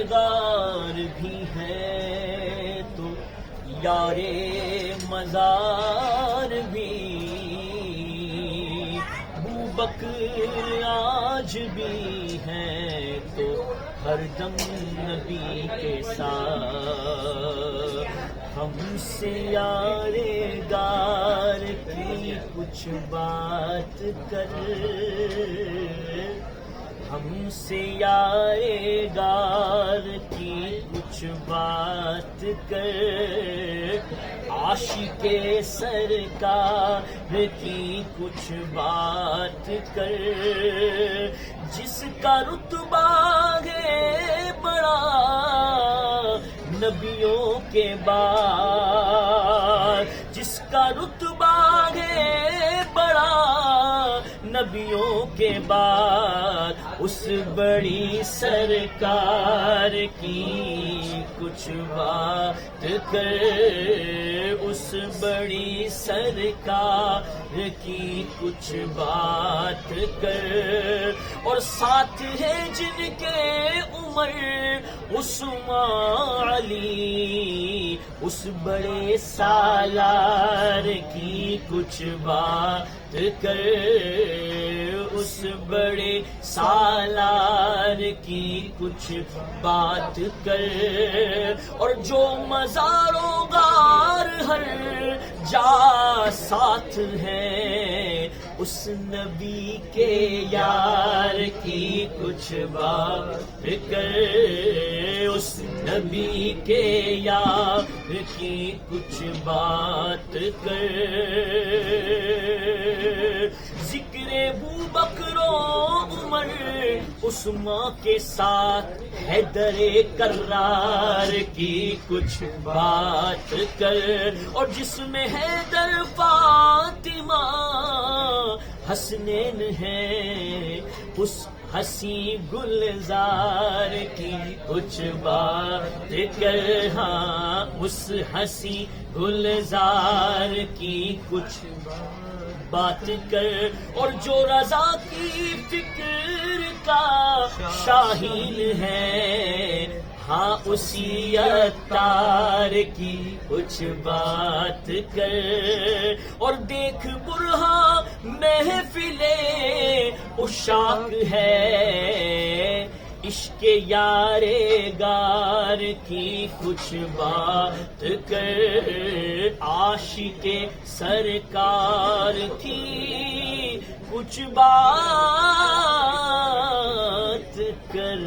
غار بھی ہے تو یار مزار بھی، بوبکر آج بھی ہے تو ہر دم نبی کے ساتھ، ہم سے یار غار کی کچھ بات کر، ہم سے یار غار کی کچھ بات کر، عاشق سرکار کی کچھ بات کر، جس کا رتبہ ہے بڑا نبیوں کے بعد، جس کا رتبہ ہے بڑا نبیوں کے بعد، اس بڑی سرکار کی کچھ بات کر، اس بڑی سرکار کی کچھ بات کر، اور ساتھ ہے جن کے عمر عثمان علی، اس بڑے سالار کی کچھ بات کر، اس بڑے سالار کی کچھ بات کر، اور جو مزاروں غار ہر جا ساتھ ہے، اس نبی کے یار کی کچھ بات کر، اس نبی کے یار کی کچھ بات کر، ذکر بوبکر و عمر عثمان کے ساتھ حیدر کرار کی کچھ بات کر، اور جس میں حیدر فاطمہ حسنین ہے، اس حسین گلزار کی کچھ بات کر، ہاں اس حسین گلزار کی کچھ بات کر، اور جو رضا کی فکر کا شاہین ہے، ہاں اسی عطار کی کچھ بات کر، اور دیکھ برہاں محفل عشاق ہے، عشق یار غار کی کچھ بات کر، عاشق سرکار کی کچھ بات کر۔